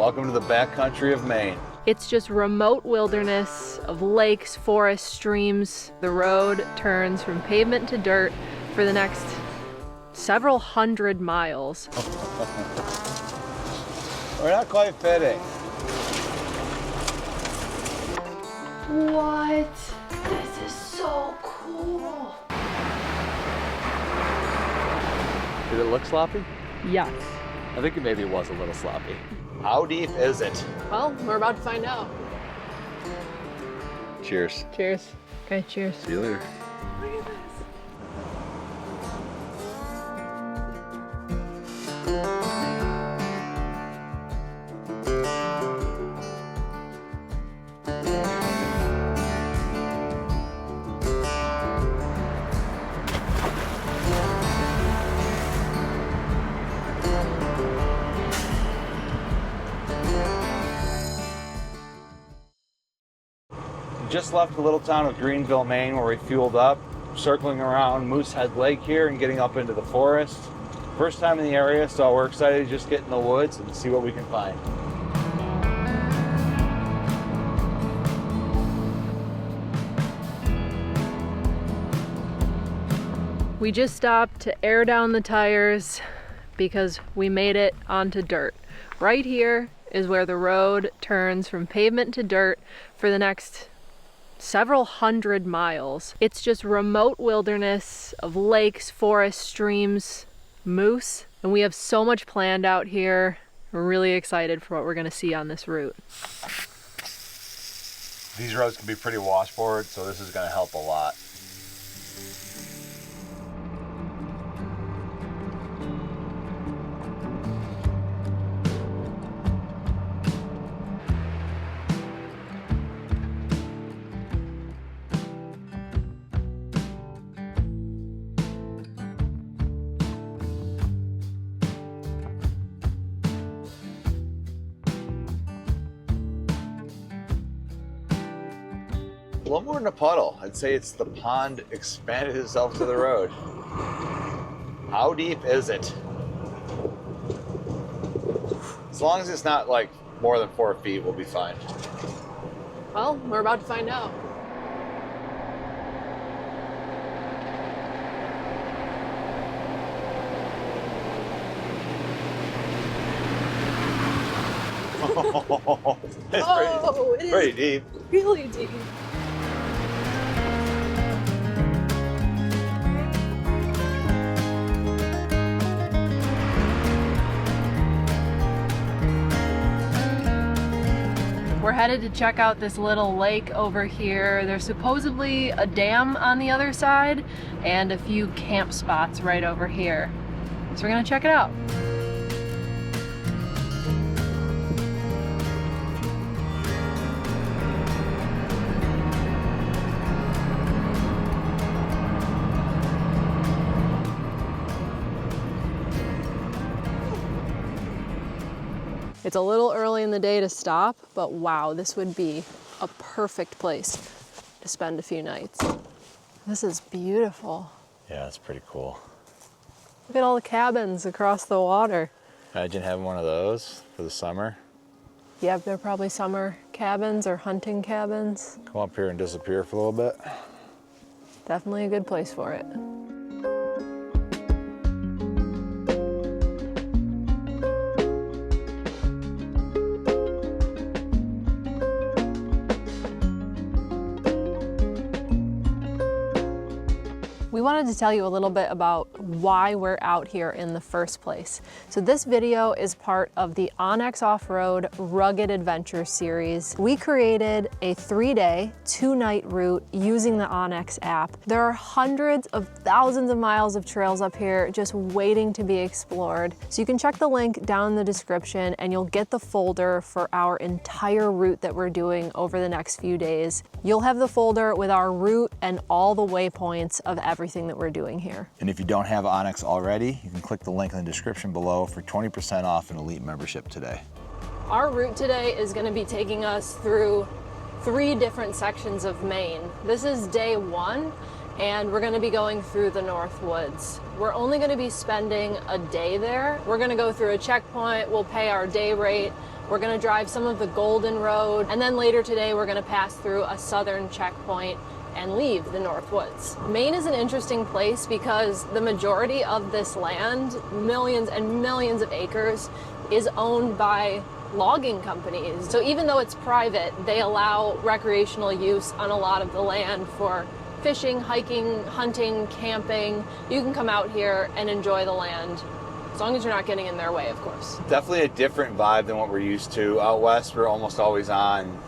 Welcome to the backcountry of Maine. It's just remote wilderness of lakes, forests, streams. The road turns from pavement to dirt for the next several hundred miles. We're not quite fitting. What? This is so cool. Did it look sloppy? Yes. I think it maybe was a little sloppy. How deep is it? Well, we're about to find out. Cheers. Cheers. Okay, cheers. See you later. Look at this. Just left the little town of Greenville, Maine, where we fueled up, circling around Moosehead Lake here and getting up into the forest. First time in the area, so we're excited to just get in the woods and see what we can find. We just stopped to air down the tires because we made it onto dirt. Right here is where the road turns from pavement to dirt for the next several hundred miles. It's just remote wilderness of lakes, forests, streams, moose, and we have so much planned out here. We're really excited for what we're gonna see on this route. These roads can be pretty washboard, so this is gonna help a lot. A little more than a puddle. I'd say it's the pond expanded itself to the road. How deep is it? As long as it's not like more than 4 feet, we'll be fine. Well, we're about to find out. It's pretty deep. Really deep. We're headed to check out this little lake over here. There's supposedly a dam on the other side and a few camp spots right over here. So we're gonna check it out. It's a little early in the day to stop, but wow, this would be a perfect place to spend a few nights. This is beautiful. Yeah, it's pretty cool. Look at all the cabins across the water. Imagine having one of those for the summer. Yeah, they're probably summer cabins or hunting cabins. Come up here and disappear for a little bit. Definitely a good place for it. We wanted to tell you a little bit about why we're out here in the first place. So this video is part of the Onyx Off-Road Rugged Adventure series. We created a 3-day, 2-night route using the Onyx app. There are hundreds of thousands of miles of trails up here just waiting to be explored. So you can check the link down in the description and you'll get the folder for our entire route that we're doing over the next few days. You'll have the folder with our route and all the waypoints of everything that we're doing here. And if you don't have Onyx already, you can click the link in the description below for 20% off an elite membership today. Our route today is going to be taking us through 3 different sections of Maine. This is day 1, and we're going to be going through the North Woods. We're only going to be spending a day there. We're going to go through a checkpoint, we'll pay our day rate, We're gonna drive some of the Golden Road, and then later today we're gonna pass through a southern checkpoint and leave the North Woods. Maine is an interesting place because the majority of this land, millions and millions of acres, is owned by logging companies. So even though it's private, they allow recreational use on a lot of the land for fishing, hiking, hunting, camping. You can come out here and enjoy the land, as long as you're not getting in their way, of course. Definitely a different vibe than what we're used to. Out west, we're almost always on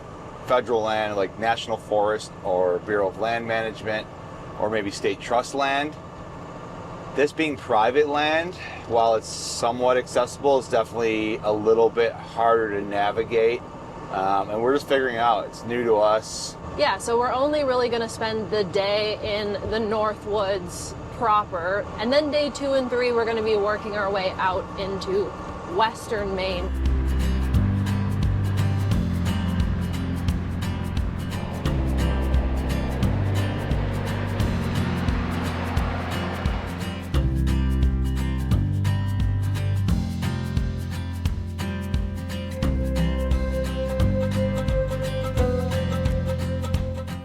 federal land, like National Forest or Bureau of Land Management, or maybe state trust land. This being private land, while it's somewhat accessible, is definitely a little bit harder to navigate. And we're just figuring it out. It's new to us. Yeah, so we're only really gonna spend the day in the North Woods proper, and then day 2 and 3 we're gonna be working our way out into western Maine.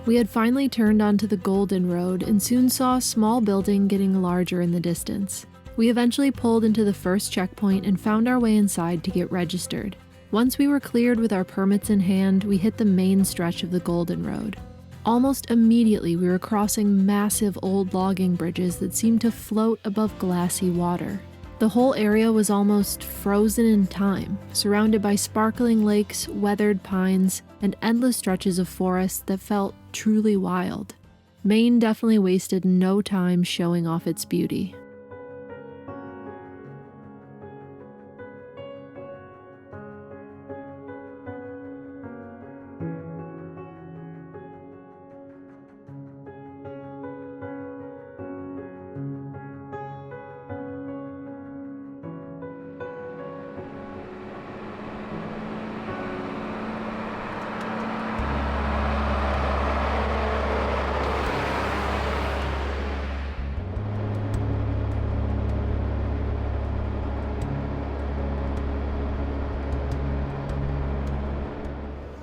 We had finally turned onto the Golden Road and soon saw a small building getting larger in the distance. We eventually pulled into the first checkpoint and found our way inside to get registered. Once we were cleared with our permits in hand, we hit the main stretch of the Golden Road. Almost immediately, we were crossing massive old logging bridges that seemed to float above glassy water. The whole area was almost frozen in time, surrounded by sparkling lakes, weathered pines, and endless stretches of forest that felt truly wild. Maine definitely wasted no time showing off its beauty.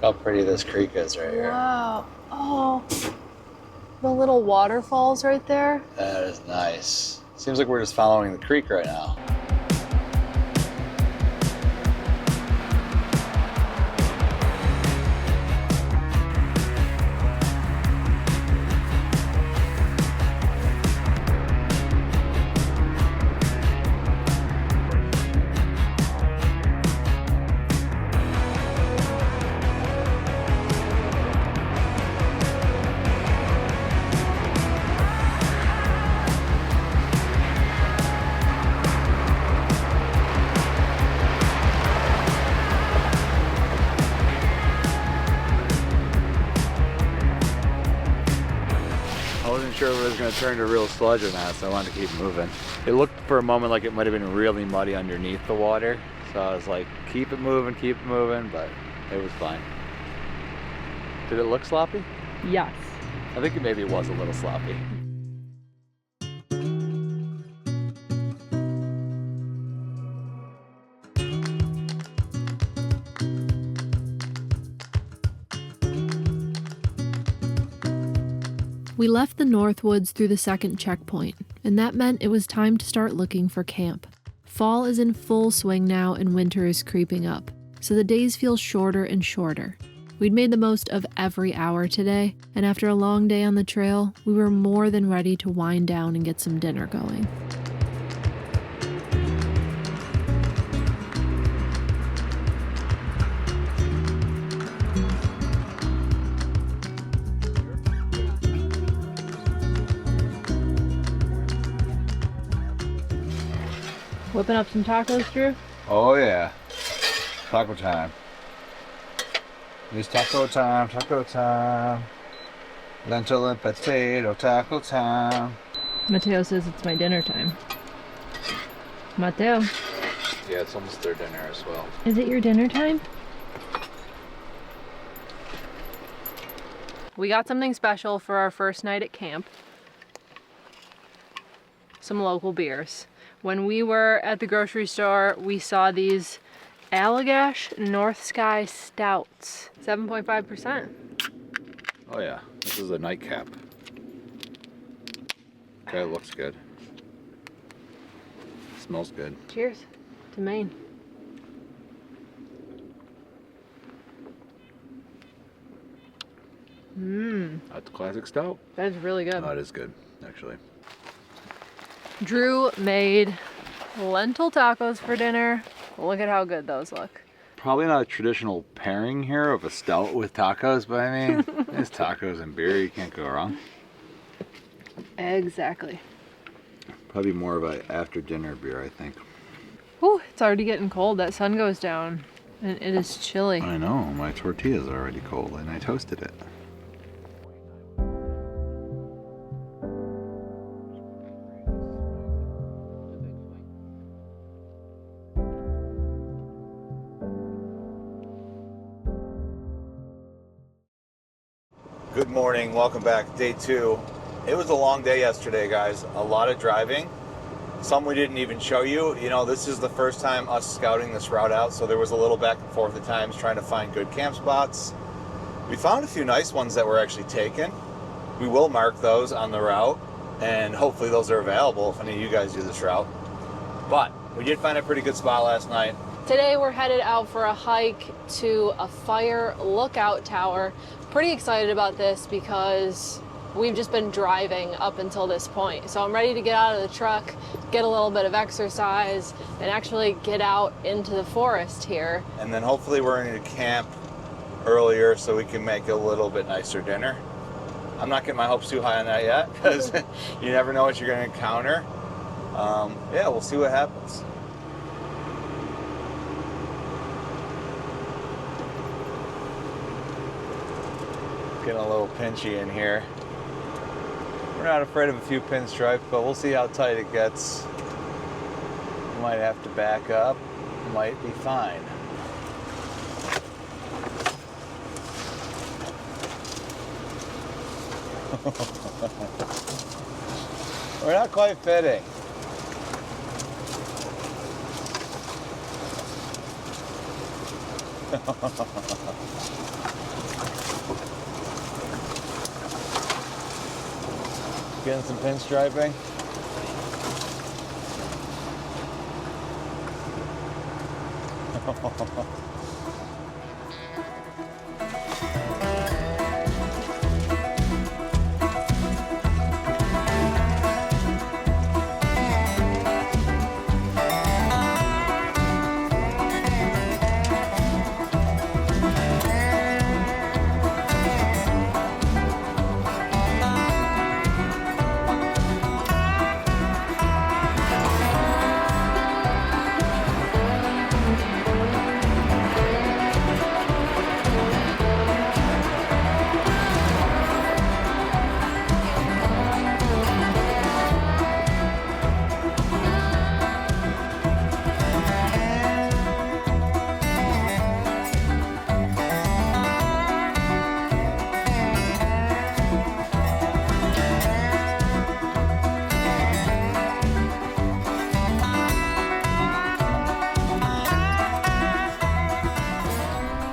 How pretty this creek is right here. Wow. Oh, the little waterfalls right there. That is nice. Seems like we're just following the creek right now. I wasn't sure if it was going to turn to real sludge or not, so I wanted to keep moving. It looked for a moment like it might have been really muddy underneath the water, so I was like, keep it moving, but it was fine. Did it look sloppy? Yes. I think it maybe was a little sloppy. We left the North Woods through the second checkpoint, and that meant it was time to start looking for camp. Fall is in full swing now and winter is creeping up, so the days feel shorter and shorter. We'd made the most of every hour today, and after a long day on the trail, we were more than ready to wind down and get some dinner going. Whipping up some tacos, Drew? Oh yeah. Taco time. It's taco time, taco time. Lentil and potato taco time. Mateo says it's my dinner time. Mateo, Yeah, it's almost their dinner as well. is it your dinner time? We got something special for our first night at camp. Some local beers. When we were at the grocery store, we saw these Allagash North Sky Stouts, 7.5%. Oh yeah, this is a nightcap. Okay, looks good. Smells good. Cheers to Maine. That's classic stout. That is really good. Oh, it is good, actually. Drew made lentil tacos for dinner. Look at how good those look. Probably not a traditional pairing here of a stout with tacos, but I mean, it's tacos and beer, you can't go wrong. Exactly. Probably more of an after dinner beer, I think. Whew, it's already getting cold. That sun goes down and it is chilly. I know, my tortilla's already cold and I toasted it. Good morning, welcome back, day 2. It was a long day yesterday, guys. A lot of driving. Some we didn't even show you. You know, this is the first time us scouting this route out, so there was a little back and forth at times trying to find good camp spots. We found a few nice ones that were actually taken. We will mark those on the route, and hopefully those are available if any of you guys do this route. But we did find a pretty good spot last night. Today we're headed out for a hike to a fire lookout tower. Pretty excited about this because we've just been driving up until this point. So I'm ready to get out of the truck, get a little bit of exercise, and actually get out into the forest here. And then hopefully we're going to camp earlier so we can make a little bit nicer dinner. I'm not getting my hopes too high on that yet because you never know what you're going to encounter. Yeah, we'll see what happens. Getting a little pinchy in here. We're not afraid of a few pinstripes, but we'll see how tight it gets. Might have to back up. Might be fine. We're not quite fitting. Getting some pinstriping.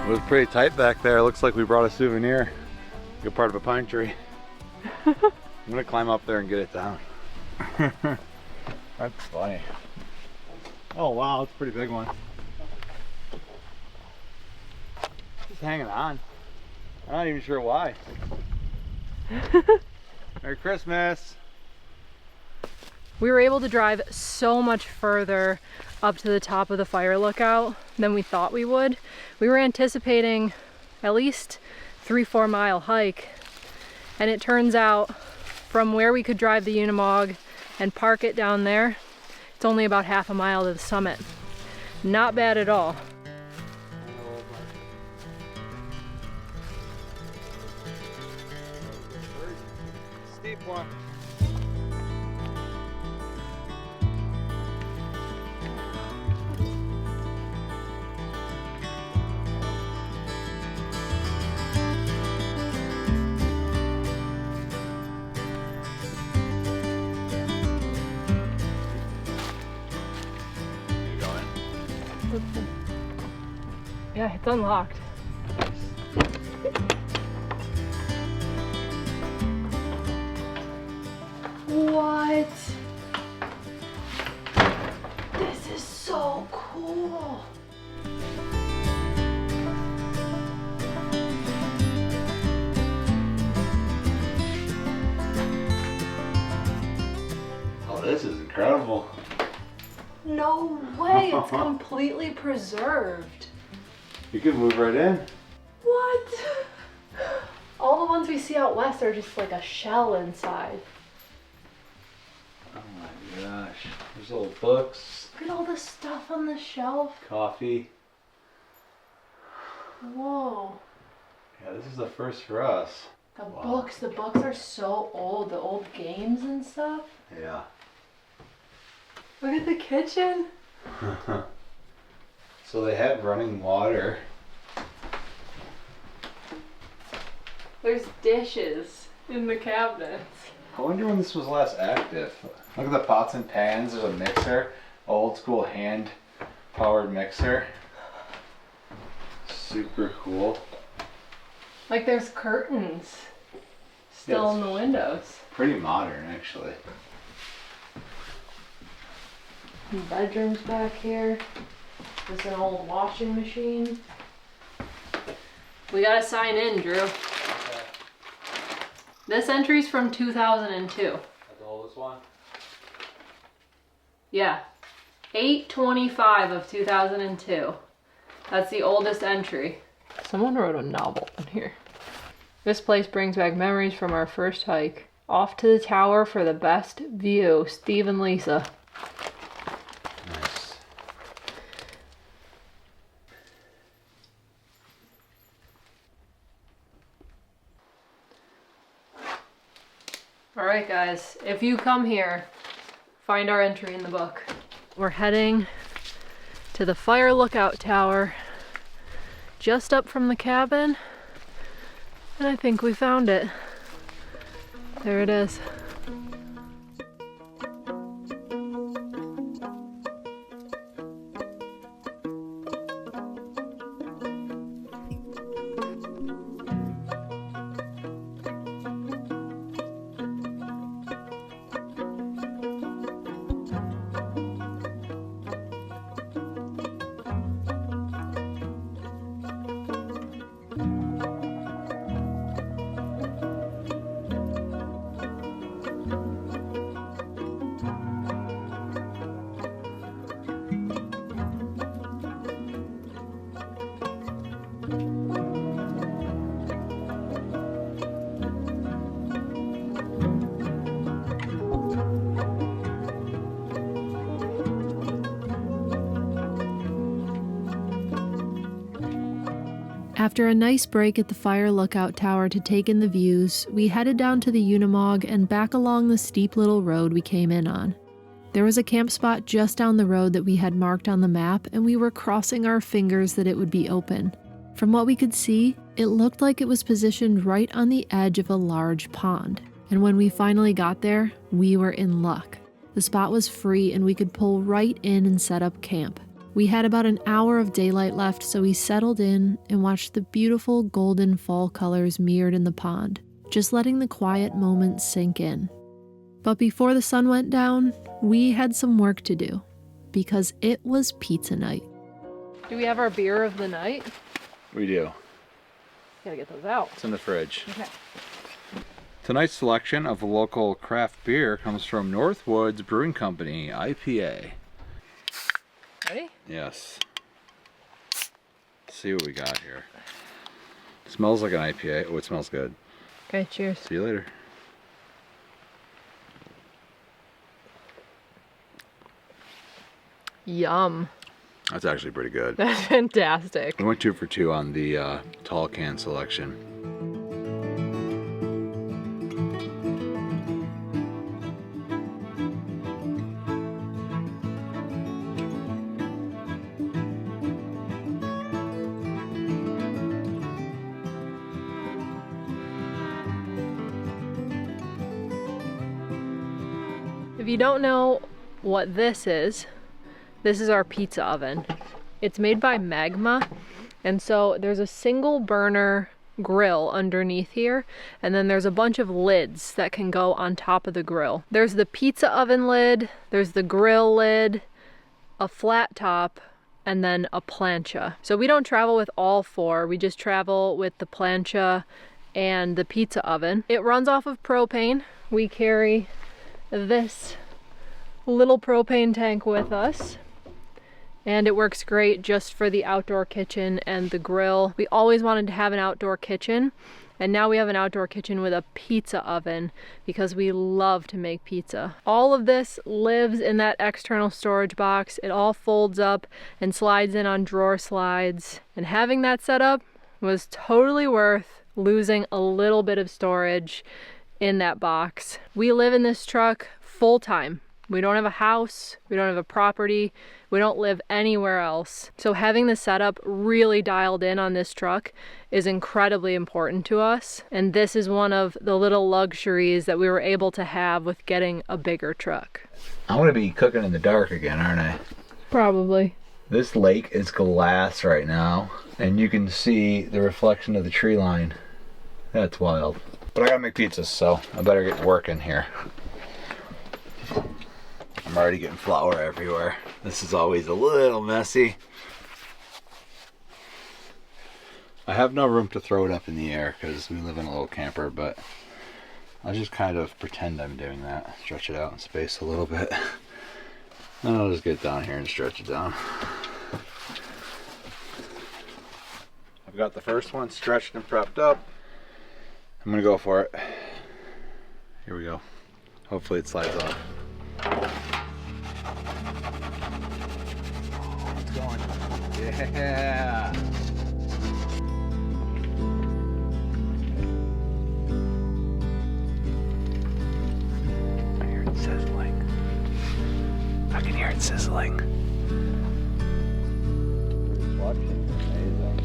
It was pretty tight back there. Looks like we brought a souvenir. Good part of a pine tree. I'm gonna climb up there and get it down. That's funny. Oh wow, it's a pretty big one. Just hanging on. I'm not even sure why. Merry Christmas. We were able to drive so much further up to the top of the fire lookout than we thought we would. We were anticipating at least 3-4 mile hike, and it turns out from where we could drive the Unimog and park it down there, it's only about half a mile to the summit. Not bad at all. Steep one. Yeah, it's unlocked. What? This is so cool. Oh, this is incredible. No way, it's completely preserved. You can move right in. What? All the ones we see out west are just like a shell inside. Oh my gosh. There's old books, Look at all the stuff on the shelf. coffee. Whoa. Yeah, this is the first for us. The Wow. the books are so old, the old games and stuff. Yeah. Look at the kitchen. So they had running water. There's dishes in the cabinets. I wonder when this was last active. Look at the pots and pans. There's a mixer. Old school hand powered mixer. Super cool. Like there's curtains still Yes. in the windows. Pretty modern actually. Some bedrooms back here. There's an old washing machine. We gotta sign in, Drew. This entry's from 2002. That's the oldest one? Yeah. 8/25 of 2002. That's the oldest entry. Someone wrote a novel in here. This place brings back memories from our first hike. Off to the tower for the best view. Steve and Lisa. Nice. All right, guys, if you come here, find our entry in the book. We're heading to the fire lookout tower just up from the cabin, and I think we found it. There it is. After a nice break at the fire lookout tower to take in the views, we headed down to the Unimog and back along the steep little road we came in on. There was a camp spot just down the road that we had marked on the map, and we were crossing our fingers that it would be open. From what we could see, it looked like it was positioned right on the edge of a large pond. And when we finally got there, we were in luck. The spot was free and we could pull right in and set up camp. We had about an hour of daylight left, so we settled in and watched the beautiful golden fall colors mirrored in the pond, just letting the quiet moments sink in. But before the sun went down, we had some work to do, because it was pizza night. Do we have our beer of the night? We do. Gotta get those out. It's in the fridge. Okay. Tonight's selection of local craft beer comes from Northwoods Brewing Company, IPA. Ready? Yes. Let's see what we got here. It smells like an IPA. Oh, it smells good. Okay, cheers. See you later. Yum. That's actually pretty good. That's fantastic. We went 2 for 2 on the tall can selection. If you don't know what this is our pizza oven. It's made by Magma. And so there's a single burner grill underneath here, and then there's a bunch of lids that can go on top of the grill. There's the pizza oven lid, there's the grill lid, a flat top, and then a plancha. So we don't travel with all four, we just travel with the plancha and the pizza oven. It runs off of propane. We carry this little propane tank with us, and it works great just for the outdoor kitchen and the grill. We always wanted to have an outdoor kitchen, and now we have an outdoor kitchen with a pizza oven because we love to make pizza. All of this lives in that external storage box. It all folds up and slides in on drawer slides, and having that set up was totally worth losing a little bit of storage in that box. We live in this truck full time. We don't have a house, we don't have a property, we don't live anywhere else. So having the setup really dialed in on this truck is incredibly important to us. And this is one of the little luxuries that we were able to have with getting a bigger truck. I'm gonna be cooking in the dark again, aren't I? Probably. This lake is glass right now, and you can see the reflection of the tree line. That's wild. But I gotta make pizzas, so I better get working here. I'm already getting flour everywhere. This is always a little messy. I have no room to throw it up in the air because we live in a little camper, but I'll just kind of pretend I'm doing that. Stretch it out in space a little bit. Then I'll just get down here and stretch it down. I've got the first one stretched and prepped up. I'm gonna go for it. Here we go. Hopefully it slides off. Oh, it's going. Yeah. I hear it sizzling. I can hear it sizzling. Who's watching? Amazing.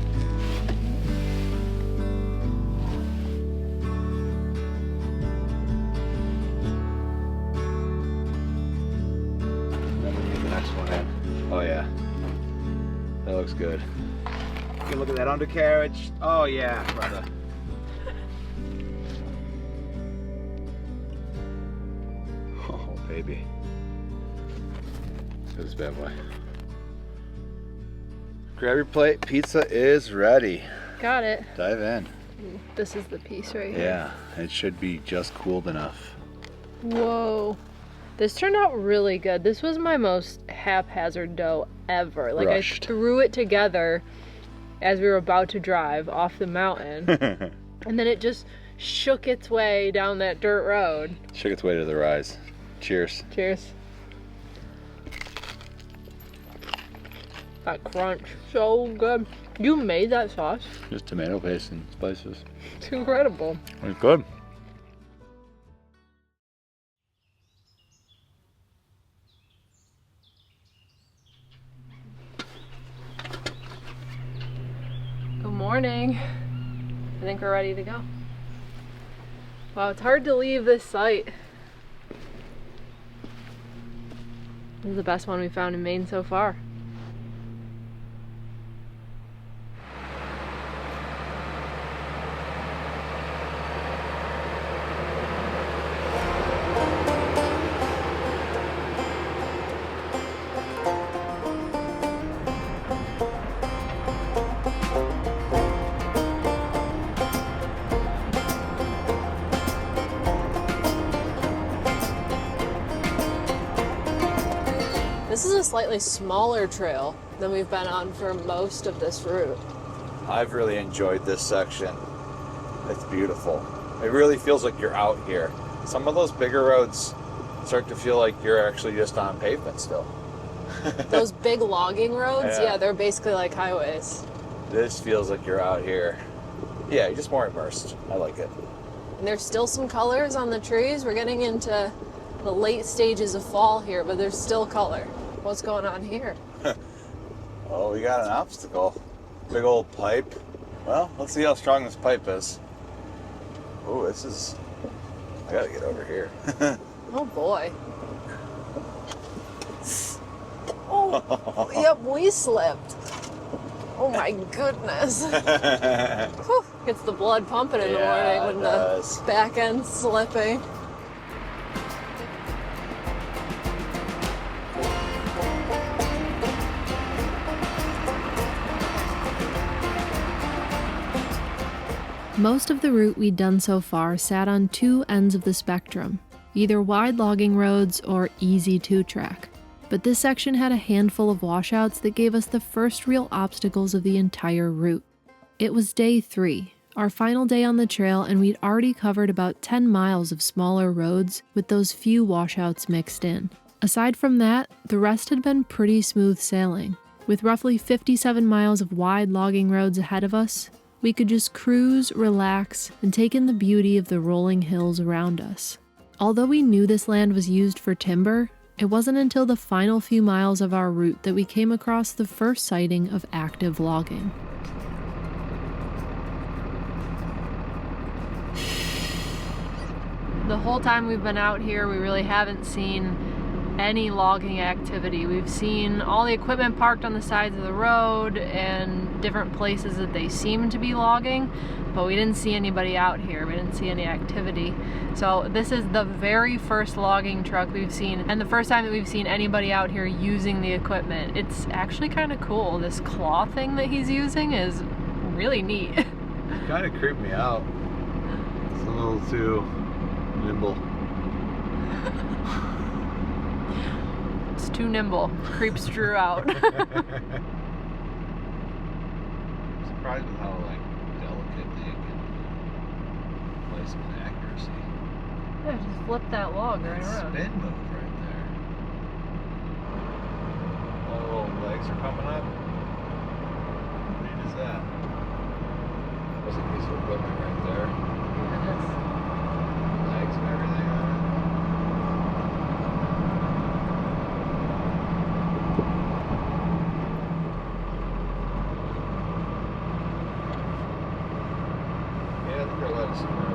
Oh yeah, that looks good. You can look at that undercarriage. Oh yeah, brother. Oh baby. Look at this bad boy. Grab your plate. Pizza is ready. Got it. Dive in. This is the piece right here. Yeah, it should be just cooled enough. Whoa. This turned out really good. This was my most haphazard dough ever. Like Rushed. I threw it together as we were about to drive off the mountain. And then it just shook its way down that dirt road. Shook its way to the rise. Cheers. Cheers. That crunch, so good. You made that sauce? Just tomato paste and spices. It's incredible. It's good. Good morning. I think we're ready to go. Wow, it's hard to leave this site. This is the best one we found in Maine so far. This is a slightly smaller trail than we've been on for most of this route. I've really enjoyed this section. It's beautiful. It really feels like you're out here. Some of those bigger roads start to feel like you're actually just on pavement still. Those big logging roads, Yeah. yeah, they're basically like highways. This feels like you're out here. Yeah, you're just more immersed. I like it. And there's still some colors on the trees. We're getting into the late stages of fall here, but there's still color. What's going on here? Oh, we got an obstacle. Big old pipe. Well, let's see how strong this pipe is. Oh, this is... I gotta get over here. Oh boy. Oh, yep, we slipped. Oh my goodness. Whew, gets the blood pumping in the morning when the back end's slipping. Most of the route we'd done so far sat on two ends of the spectrum, either wide logging roads or easy two-track. But this section had a handful of washouts that gave us the first real obstacles of the entire route. It was day 3, our final day on the trail, and we'd already covered about 10 miles of smaller roads with those few washouts mixed in. Aside from that, the rest had been pretty smooth sailing. With roughly 57 miles of wide logging roads ahead of us, we could just cruise, relax, and take in the beauty of the rolling hills around us. Although we knew this land was used for timber, it wasn't until the final few miles of our route that we came across the first sighting of active logging. The whole time we've been out here, we really haven't seen any logging activity. We've seen all the equipment parked on the sides of the road and different places that they seem to be logging, but we didn't see anybody out here. We didn't see any activity. So this is the very first logging truck we've seen, and the first time that we've seen anybody out here using the equipment. It's actually kind of cool. This claw thing that he's using is really neat. It kind of creeped me out. It's a little too nimble. It's too nimble. Creeps Drew out. I'm surprised with how delicately it can place with accuracy. Yeah, just flip that log right around. Spin move right there. All the little legs are coming up. How neat is that? That's a piece of equipment right there. Yeah, it is. Legs and everything on it. Yeah, I think they're letting some room.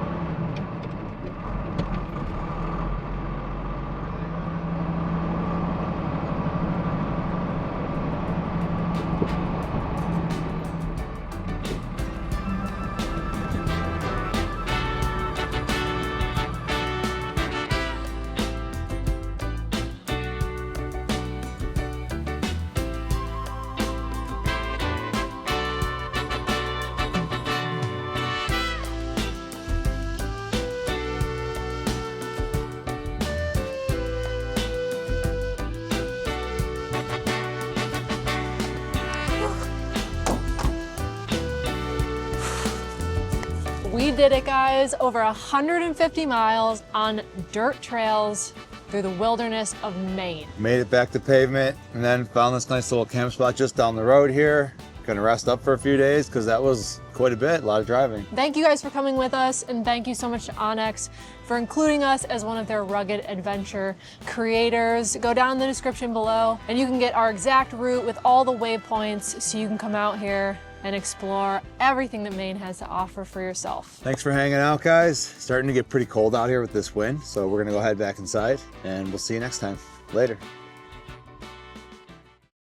We did it, guys. Over 150 miles on dirt trails through the wilderness of Maine. Made it back to pavement and then found this nice little camp spot just down the road here. Gonna rest up for a few days because that was quite a bit, a lot of driving. Thank you guys for coming with us, and thank you so much to Onyx for including us as one of their rugged adventure creators. Go down in the description below and you can get our exact route with all the waypoints so you can come out here and explore everything that Maine has to offer for yourself. Thanks for hanging out, guys. Starting to get pretty cold out here with this wind, so we're gonna go head back inside and we'll see you next time. Later.